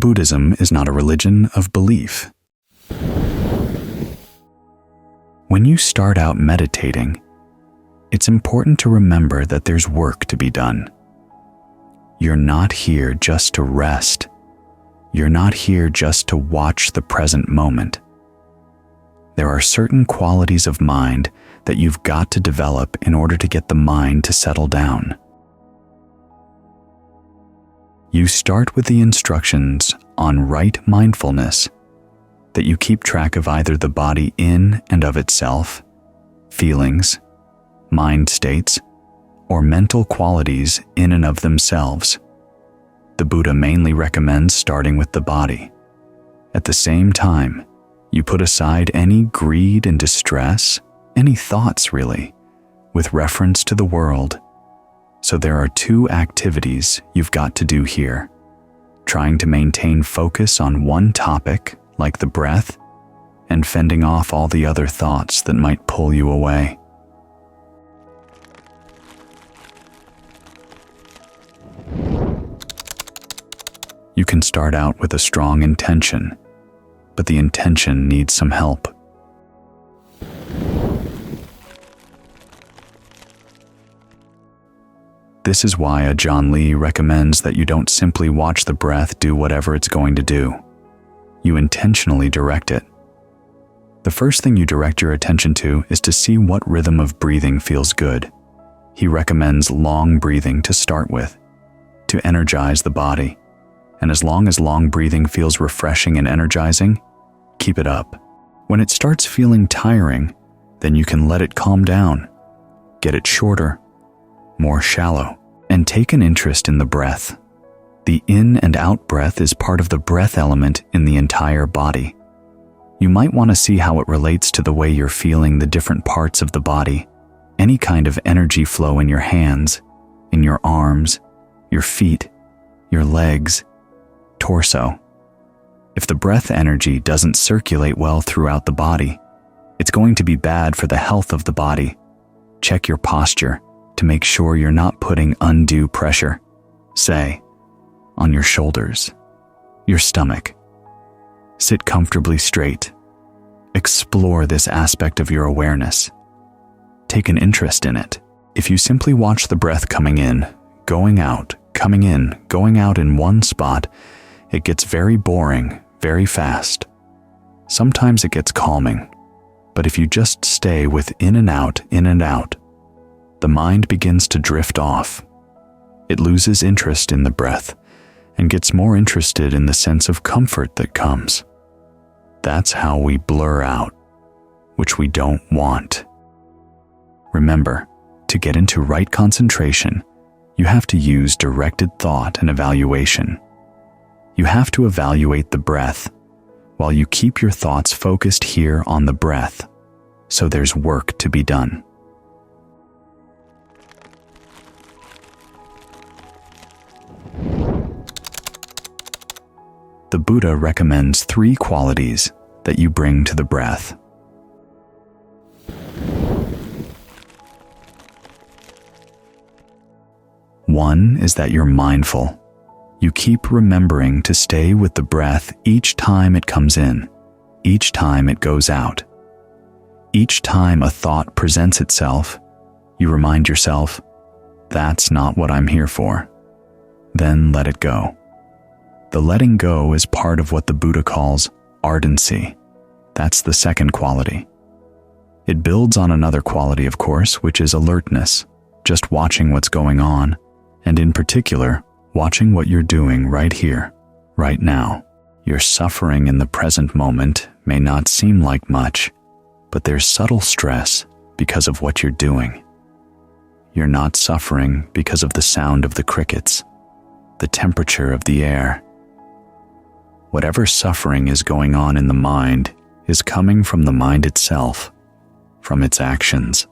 Buddhism is not a religion of belief. When you start out meditating, it's important to remember that there's work to be done. You're not here just to rest. You're not here just to watch the present moment. There are certain qualities of mind that you've got to develop in order to get the mind to settle down. You start with the instructions on right mindfulness, that you keep track of either the body in and of itself, feelings, mind states, or mental qualities in and of themselves. The Buddha mainly recommends starting with the body. At the same time, you put aside any greed and distress, any thoughts really, with reference to the world. So there are two activities you've got to do here: trying to maintain focus on one topic, like the breath, and fending off all the other thoughts that might pull you away. You can start out with a strong intention, but the intention needs some help. This is why Ajahn Lee recommends that you don't simply watch the breath do whatever it's going to do. You intentionally direct it. The first thing you direct your attention to is to see what rhythm of breathing feels good. He recommends long breathing to start with, to energize the body. And as long as long breathing feels refreshing and energizing, keep it up. When it starts feeling tiring, then you can let it calm down. Get it shorter, more shallow, and take an interest in the breath. The in and out breath is part of the breath element in the entire body. You might want to see how it relates to the way you're feeling the different parts of the body, any kind of energy flow in your hands, in your arms, your feet, your legs, torso. If the breath energy doesn't circulate well throughout the body, it's going to be bad for the health of the body. Check your posture to make sure you're not putting undue pressure, say, on your shoulders, your stomach. Sit comfortably straight. Explore this aspect of your awareness. Take an interest in it. If you simply watch the breath coming in, going out, coming in, going out in one spot, it gets very boring, very fast. Sometimes it gets calming, but if you just stay with in and out, the mind begins to drift off. It loses interest in the breath and gets more interested in the sense of comfort that comes. That's how we blur out, which we don't want. Remember, to get into right concentration, you have to use directed thought and evaluation. You have to evaluate the breath while you keep your thoughts focused here on the breath, so there's work to be done. The Buddha recommends 3 qualities that you bring to the breath. One is that you're mindful. You keep remembering to stay with the breath each time it comes in, each time it goes out. Each time a thought presents itself, you remind yourself, that's not what I'm here for. Then let it go. The letting go is part of what the Buddha calls ardency. That's the second quality. It builds on another quality, of course, which is alertness, just watching what's going on, and in particular, watching what you're doing right here, right now. Your suffering in the present moment may not seem like much, but there's subtle stress because of what you're doing. You're not suffering because of the sound of the crickets, the temperature of the air. Whatever suffering is going on in the mind is coming from the mind itself, from its actions.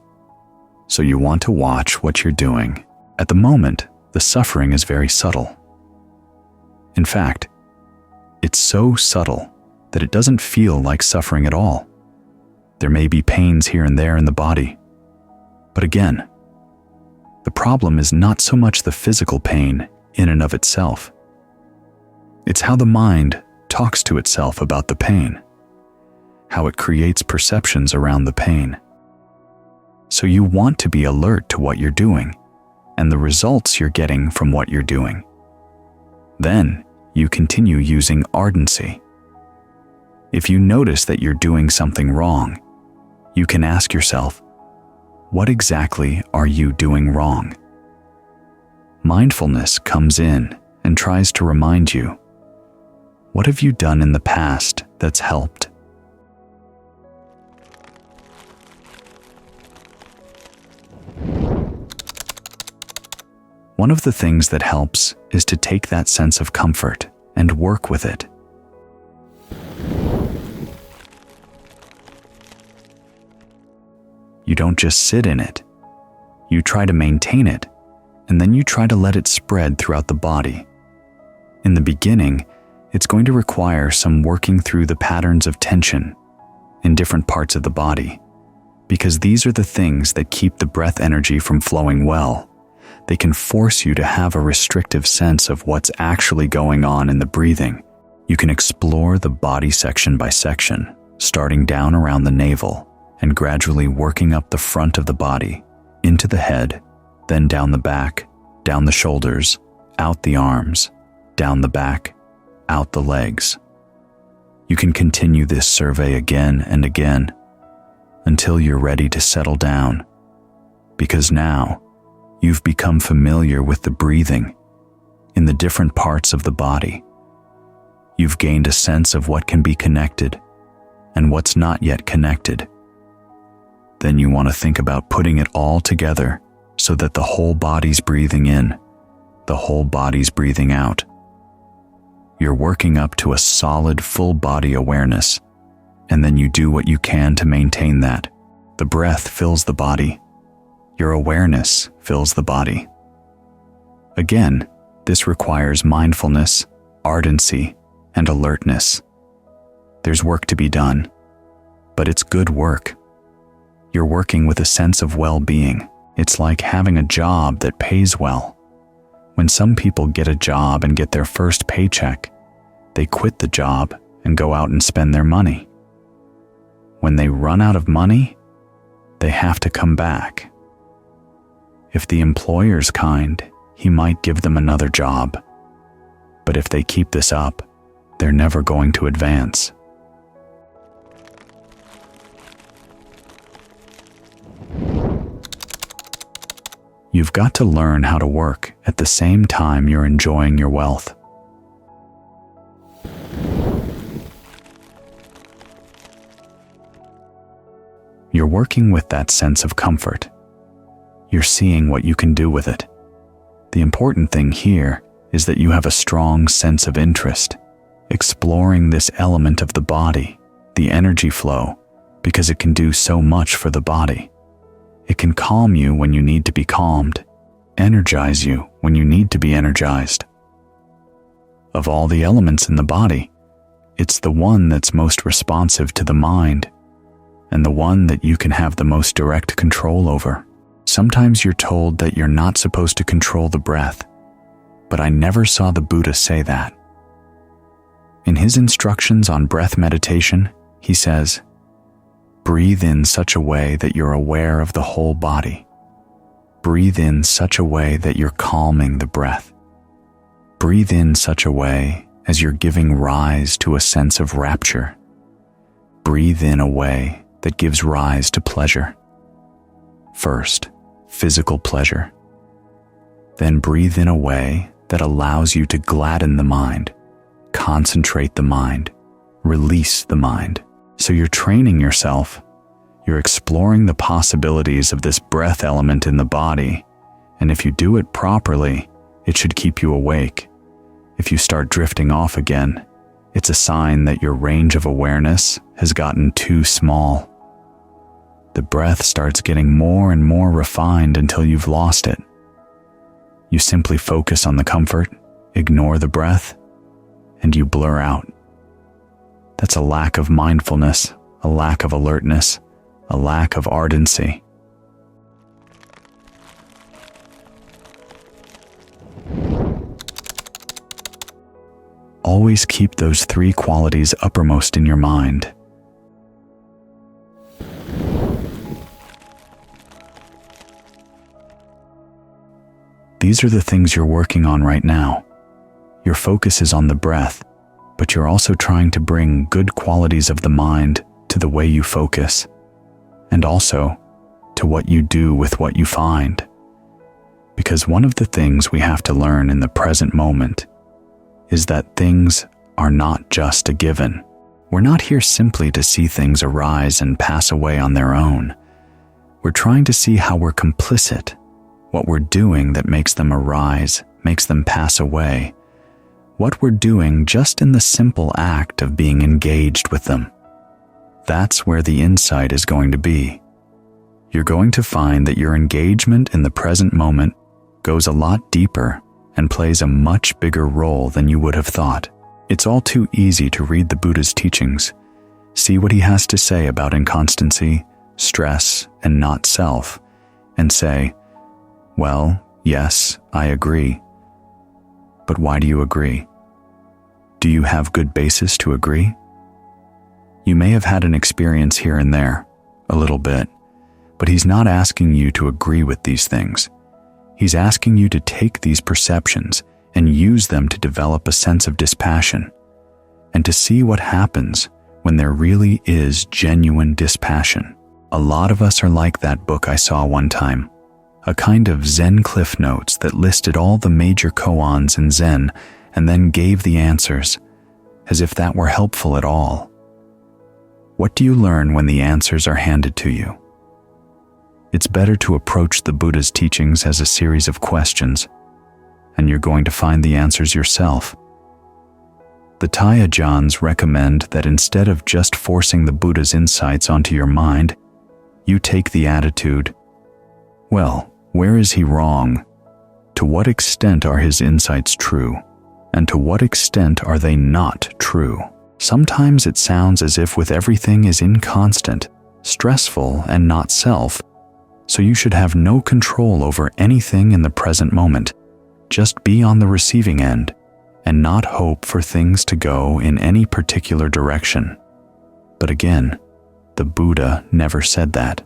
So you want to watch what you're doing. At the moment, the suffering is very subtle. In fact, it's so subtle that it doesn't feel like suffering at all. There may be pains here and there in the body. But again, the problem is not so much the physical pain in and of itself. It's how the mind talks to itself about the pain, how it creates perceptions around the pain. So you want to be alert to what you're doing and the results you're getting from what you're doing. Then you continue using ardency. If you notice that you're doing something wrong, you can ask yourself, what exactly are you doing wrong? Mindfulness comes in and tries to remind you, what have you done in the past that's helped? One of the things that helps is to take that sense of comfort and work with it. You don't just sit in it. You try to maintain it, and then you try to let it spread throughout the body. In the beginning, it's going to require some working through the patterns of tension in different parts of the body, because these are the things that keep the breath energy from flowing well. They can force you to have a restrictive sense of what's actually going on in the breathing. You can explore the body section by section, starting down around the navel and gradually working up the front of the body, into the head, then down the back, down the shoulders, out the arms, down the back, out the legs. You can continue this survey again and again until you're ready to settle down, because now you've become familiar with the breathing in the different parts of the body. You've gained a sense of what can be connected and what's not yet connected. Then you want to think about putting it all together so that the whole body's breathing in, the whole body's breathing out. You're working up to a solid full body awareness, and then you do what you can to maintain that. The breath fills the body. Your awareness fills the body. Again, this requires mindfulness, ardency, and alertness. There's work to be done, but it's good work. You're working with a sense of well-being. It's like having a job that pays well. When some people get a job and get their first paycheck, they quit the job and go out and spend their money. When they run out of money, they have to come back. If the employer's kind, he might give them another job. But if they keep this up, they're never going to advance. You've got to learn how to work at the same time you're enjoying your wealth. You're working with that sense of comfort. You're seeing what you can do with it. The important thing here is that you have a strong sense of interest, exploring this element of the body, the energy flow, because it can do so much for the body. It can calm you when you need to be calmed, energize you when you need to be energized. Of all the elements in the body, it's the one that's most responsive to the mind, and the one that you can have the most direct control over. Sometimes you're told that you're not supposed to control the breath, but I never saw the Buddha say that. In his instructions on breath meditation, he says, breathe in such a way that you're aware of the whole body. Breathe in such a way that you're calming the breath. Breathe in such a way as you're giving rise to a sense of rapture. Breathe in a way that gives rise to pleasure. First, physical pleasure. Then breathe in a way that allows you to gladden the mind, concentrate the mind, release the mind. So you're training yourself. You're exploring the possibilities of this breath element in the body, and if you do it properly, it should keep you awake. If you start drifting off again, it's a sign that your range of awareness has gotten too small. The breath starts getting more and more refined until you've lost it. You simply focus on the comfort, ignore the breath, and you blur out. That's a lack of mindfulness, a lack of alertness, a lack of ardency. Always keep those 3 qualities uppermost in your mind. These are the things you're working on right now. Your focus is on the breath, but you're also trying to bring good qualities of the mind to the way you focus, and also to what you do with what you find. Because one of the things we have to learn in the present moment is that things are not just a given. We're not here simply to see things arise and pass away on their own. We're trying to see how we're complicit, what we're doing that makes them arise, makes them pass away, what we're doing just in the simple act of being engaged with them. That's where the insight is going to be. You're going to find that your engagement in the present moment goes a lot deeper and plays a much bigger role than you would have thought. It's all too easy to read the Buddha's teachings, see what he has to say about inconstancy, stress, and not self, and say, well, yes, I agree. But why do you agree? Do you have good basis to agree? You may have had an experience here and there, a little bit, but he's not asking you to agree with these things. He's asking you to take these perceptions and use them to develop a sense of dispassion, and to see what happens when there really is genuine dispassion. A lot of us are like that book I saw one time, a kind of Zen cliff notes that listed all the major koans in Zen and then gave the answers, as if that were helpful at all. What do you learn when the answers are handed to you? It's better to approach the Buddha's teachings as a series of questions, and you're going to find the answers yourself. The Tayajans recommend that instead of just forcing the Buddha's insights onto your mind, you take the attitude, well, where is he wrong? To what extent are his insights true? And to what extent are they not true? Sometimes it sounds as if with everything is inconstant, stressful, and not self, so you should have no control over anything in the present moment. Just be on the receiving end and not hope for things to go in any particular direction. But again, the Buddha never said that.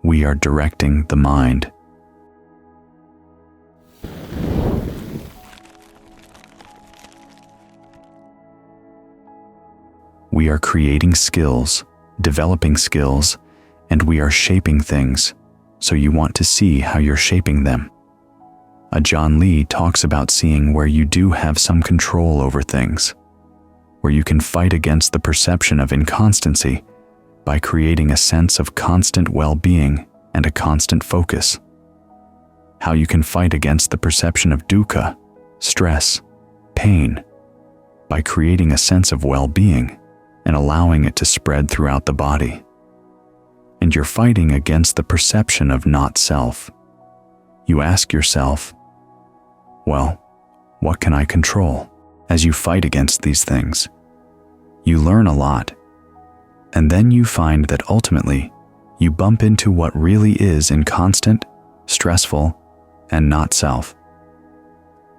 We are directing the mind. We are creating skills, developing skills, and we are shaping things, so you want to see how you're shaping them. Ajahn Lee talks about seeing where you do have some control over things, where you can fight against the perception of inconstancy by creating a sense of constant well-being and a constant focus. How you can fight against the perception of dukkha, stress, pain, by creating a sense of well-being and allowing it to spread throughout the body. And you're fighting against the perception of not self. You ask yourself, well, what can I control? As you fight against these things, you learn a lot. And then you find that ultimately, you bump into what really is inconstant, stressful, and not self.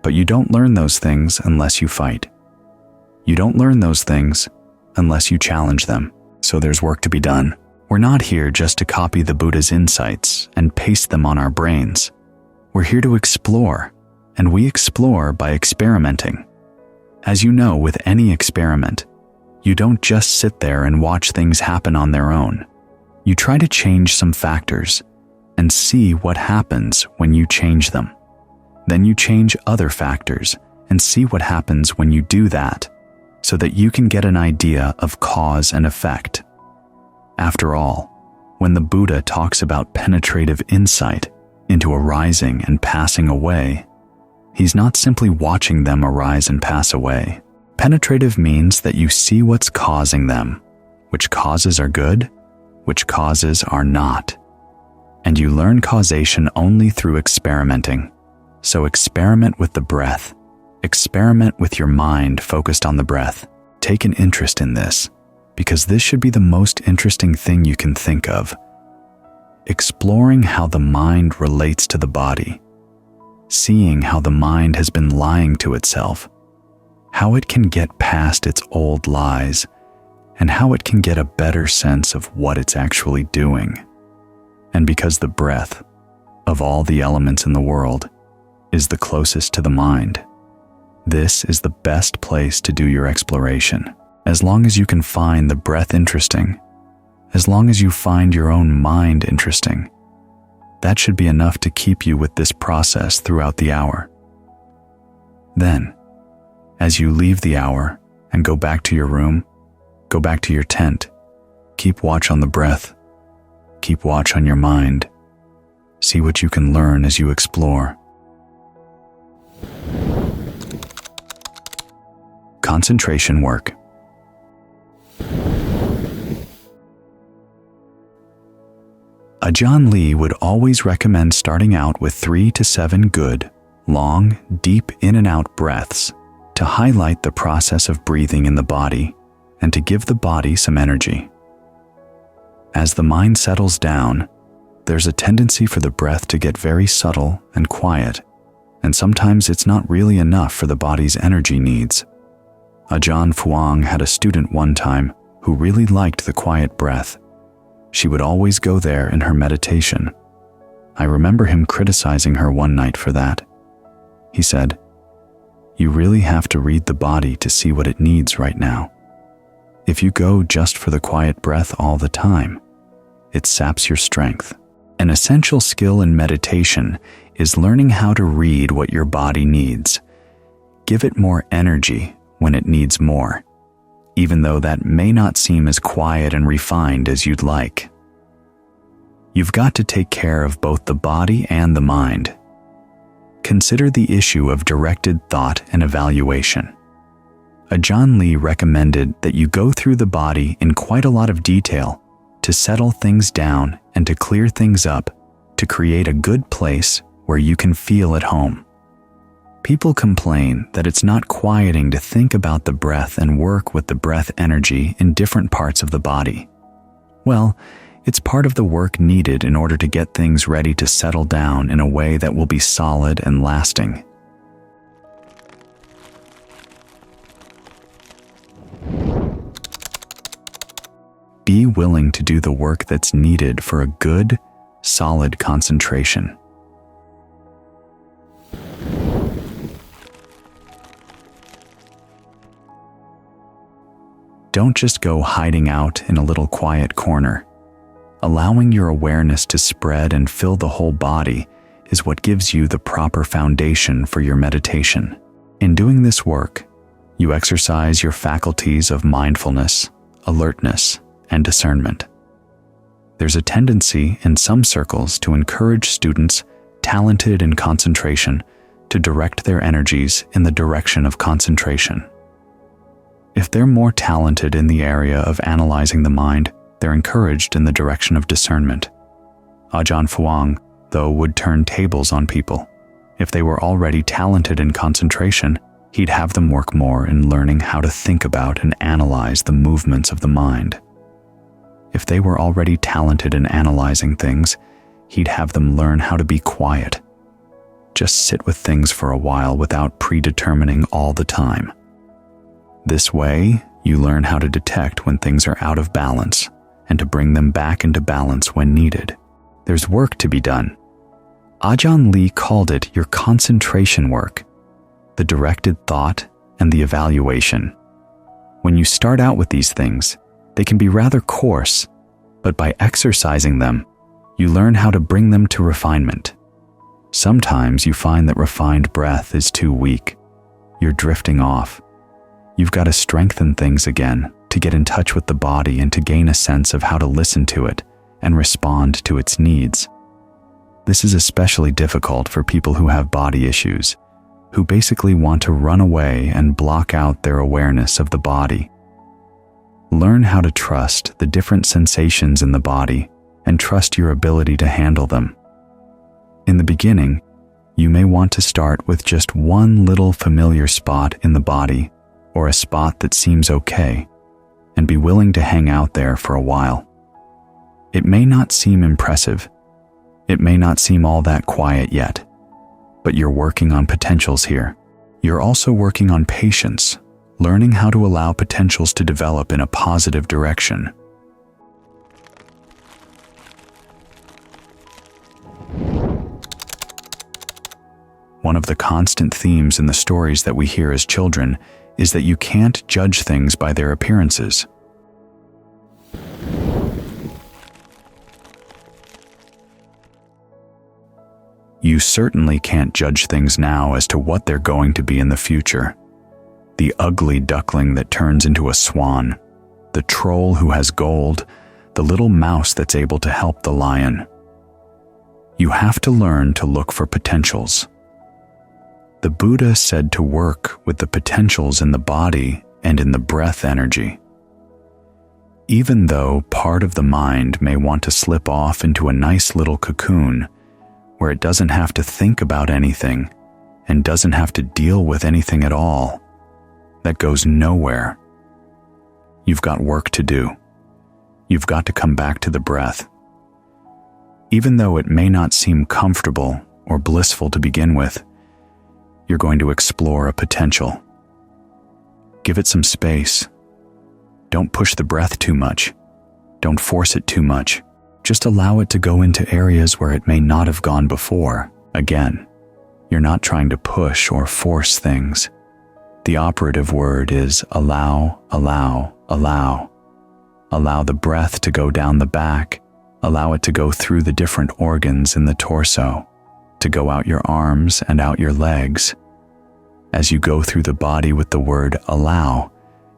But you don't learn those things unless you fight. You don't learn those things unless you challenge them. So there's work to be done. We're not here just to copy the Buddha's insights and paste them on our brains. We're here to explore, and we explore by experimenting. As you know, with any experiment, you don't just sit there and watch things happen on their own. You try to change some factors and see what happens when you change them. Then you change other factors and see what happens when you do that, so that you can get an idea of cause and effect. After all, when the Buddha talks about penetrative insight into arising and passing away, he's not simply watching them arise and pass away. Penetrative means that you see what's causing them, which causes are good, which causes are not. And you learn causation only through experimenting. So experiment with the breath. Experiment with your mind focused on the breath. Take an interest in this, because this should be the most interesting thing you can think of. exploring how the mind relates to the body, seeing how the mind has been lying to itself, how it can get past its old lies, and how it can get a better sense of what it's actually doing. And because the breath, of all the elements in the world, is the closest to the mind, this is the best place to do your exploration. As long as you can find the breath interesting, as long as you find your own mind interesting, that should be enough to keep you with this process throughout the hour. Then, as you leave the hour and go back to your room, go back to your tent, keep watch on the breath, keep watch on your mind. See what you can learn as you explore. Concentration work. Ajahn Lee would always recommend starting out with 3 to 7 good, long, deep in and out breaths to highlight the process of breathing in the body and to give the body some energy. As the mind settles down, there's a tendency for the breath to get very subtle and quiet, and sometimes it's not really enough for the body's energy needs. Ajahn Fuang had a student one time who really liked the quiet breath. She would always go there in her meditation. I remember him criticizing her one night for that. He said, "You really have to read the body to see what it needs right now. If you go just for the quiet breath all the time, it saps your strength." An essential skill in meditation is learning how to read what your body needs. Give it more energy when it needs more, even though that may not seem as quiet and refined as you'd like. You've got to take care of both the body and the mind. Consider the issue of directed thought and evaluation. Ajahn Lee recommended that you go through the body in quite a lot of detail to settle things down and to clear things up, to create a good place where you can feel at home. People complain that it's not quieting to think about the breath and work with the breath energy in different parts of the body. Well, it's part of the work needed in order to get things ready to settle down in a way that will be solid and lasting. Be willing to do the work that's needed for a good, solid concentration. Don't just go hiding out in a little quiet corner. Allowing your awareness to spread and fill the whole body is what gives you the proper foundation for your meditation. In doing this work, you exercise your faculties of mindfulness, alertness, and discernment. There's a tendency in some circles to encourage students talented in concentration to direct their energies in the direction of concentration. If they're more talented in the area of analyzing the mind, they're encouraged in the direction of discernment. Ajahn Fuang, though, would turn tables on people. If they were already talented in concentration, he'd have them work more in learning how to think about and analyze the movements of the mind. If they were already talented in analyzing things, he'd have them learn how to be quiet. Just sit with things for a while without predetermining all the time. This way, you learn how to detect when things are out of balance and to bring them back into balance when needed. There's work to be done. Ajahn Lee called it your concentration work, the directed thought and the evaluation. When you start out with these things, they can be rather coarse, but by exercising them, you learn how to bring them to refinement. Sometimes you find that refined breath is too weak. You're drifting off. You've got to strengthen things again to get in touch with the body and to gain a sense of how to listen to it and respond to its needs. This is especially difficult for people who have body issues, who basically want to run away and block out their awareness of the body. Learn how to trust the different sensations in the body and trust your ability to handle them. In the beginning, you may want to start with just one little familiar spot in the body or a spot that seems okay, and be willing to hang out there for a while. It may not seem impressive It may not seem all that quiet yet, but you're working on potentials here. You're also working on patience, learning how to allow potentials to develop in a positive direction. One of the constant themes in the stories that we hear as children is that you can't judge things by their appearances. You certainly can't judge things now as to what they're going to be in the future. The ugly duckling that turns into a swan, the troll who has gold, the little mouse that's able to help the lion. You have to learn to look for potentials. The Buddha said to work with the potentials in the body and in the breath energy. Even though part of the mind may want to slip off into a nice little cocoon, where it doesn't have to think about anything and doesn't have to deal with anything at all, that goes nowhere. You've got work to do. You've got to come back to the breath. Even though it may not seem comfortable or blissful to begin with, you're going to explore a potential. Give it some space. Don't push the breath too much. Don't force it too much. Just allow it to go into areas where it may not have gone before. Again, you're not trying to push or force things. The operative word is allow, allow, allow. Allow the breath to go down the back. Allow it to go through the different organs in the torso, to go out your arms and out your legs. As you go through the body with the word allow,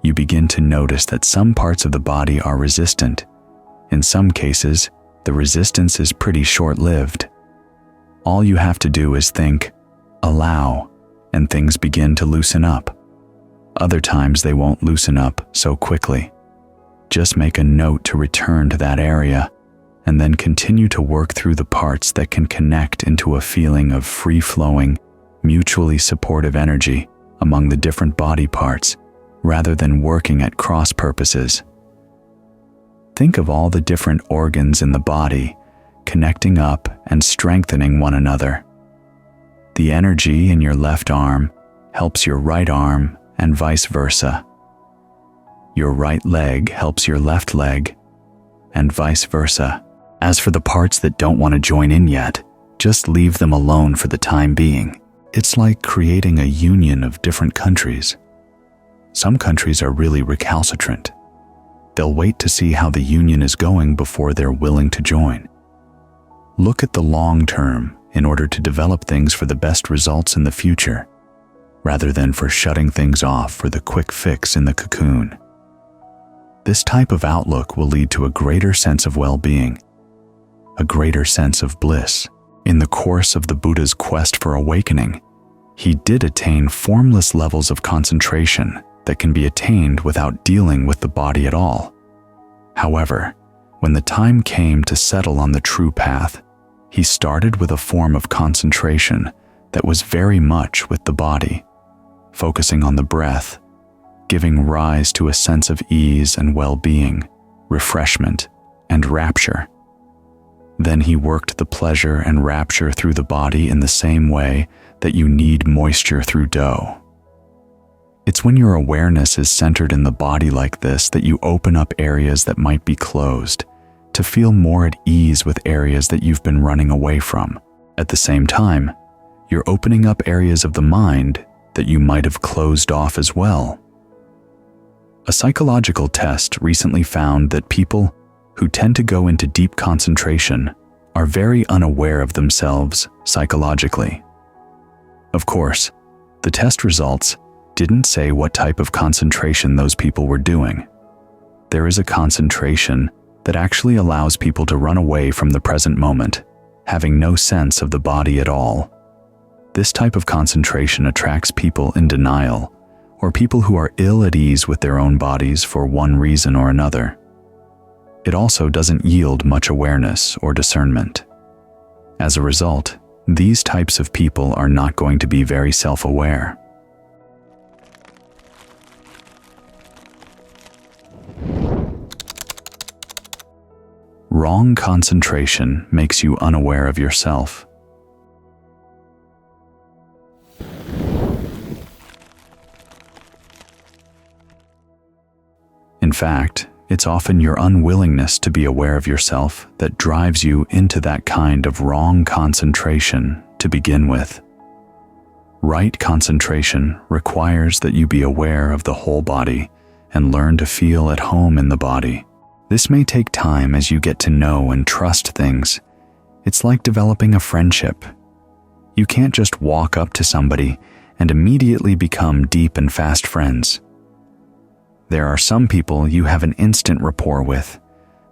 you begin to notice that some parts of the body are resistant. In some cases, the resistance is pretty short-lived. All you have to do is think, allow, and things begin to loosen up. Other times they won't loosen up so quickly. Just make a note to return to that area, and then continue to work through the parts that can connect into a feeling of free-flowing, mutually supportive energy among the different body parts, rather than working at cross purposes. Think of all the different organs in the body connecting up and strengthening one another. The energy in your left arm helps your right arm and vice versa. Your right leg helps your left leg and vice versa. As for the parts that don't want to join in yet, just leave them alone for the time being. It's like creating a union of different countries. Some countries are really recalcitrant. They'll wait to see how the union is going before they're willing to join. Look at the long term in order to develop things for the best results in the future, rather than for shutting things off for the quick fix in the cocoon. This type of outlook will lead to a greater sense of well-being, a greater sense of bliss. In the course of the Buddha's quest for awakening, he did attain formless levels of concentration that can be attained without dealing with the body at all. However, when the time came to settle on the true path, he started with a form of concentration that was very much with the body, focusing on the breath, giving rise to a sense of ease and well-being, refreshment, and rapture. Then he worked the pleasure and rapture through the body in the same way that you knead moisture through dough. It's when your awareness is centered in the body like this that you open up areas that might be closed, to feel more at ease with areas that you've been running away from. At the same time, you're opening up areas of the mind that you might have closed off as well. A psychological test recently found that people who tend to go into deep concentration are very unaware of themselves psychologically. Of course, the test results didn't say what type of concentration those people were doing. There is a concentration that actually allows people to run away from the present moment, having no sense of the body at all. This type of concentration attracts people in denial, or people who are ill at ease with their own bodies for one reason or another. It also doesn't yield much awareness or discernment. As a result, these types of people are not going to be very self-aware. Wrong concentration makes you unaware of yourself. In fact, it's often your unwillingness to be aware of yourself that drives you into that kind of wrong concentration to begin with. Right concentration requires that you be aware of the whole body and learn to feel at home in the body. This may take time as you get to know and trust things. It's like developing a friendship. You can't just walk up to somebody and immediately become deep and fast friends. There are some people you have an instant rapport with,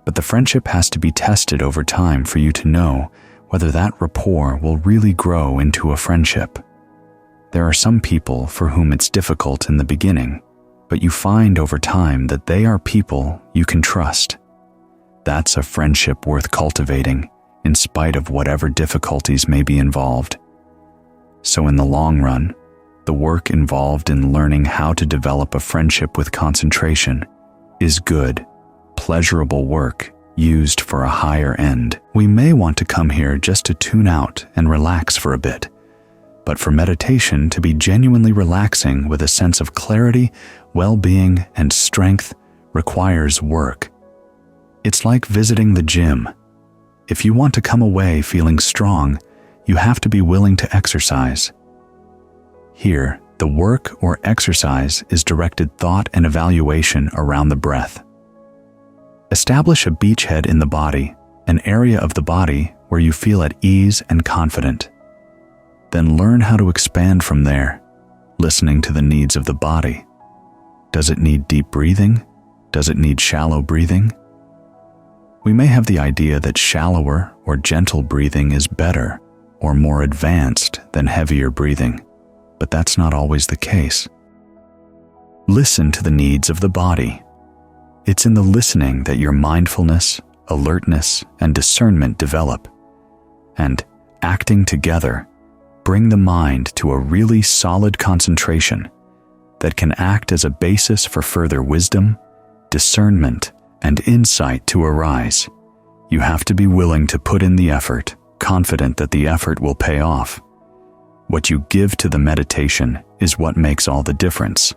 but the friendship has to be tested over time for you to know whether that rapport will really grow into a friendship. There are some people for whom it's difficult in the beginning, but you find over time that they are people you can trust. That's a friendship worth cultivating, in spite of whatever difficulties may be involved. So in the long run, the work involved in learning how to develop a friendship with concentration is good, pleasurable work used for a higher end. We may want to come here just to tune out and relax for a bit, but for meditation to be genuinely relaxing with a sense of clarity, well-being, and strength requires work. It's like visiting the gym. If you want to come away feeling strong, you have to be willing to exercise. Here, the work or exercise is directed thought and evaluation around the breath. Establish a beachhead in the body, an area of the body where you feel at ease and confident. Then learn how to expand from there, listening to the needs of the body. Does it need deep breathing? Does it need shallow breathing? We may have the idea that shallower or gentle breathing is better or more advanced than heavier breathing, but that's not always the case. Listen to the needs of the body. It's in the listening that your mindfulness, alertness, and discernment develop. And, acting together, bring the mind to a really solid concentration that can act as a basis for further wisdom, discernment, and insight to arise. You have to be willing to put in the effort, confident that the effort will pay off. What you give to the meditation is what makes all the difference.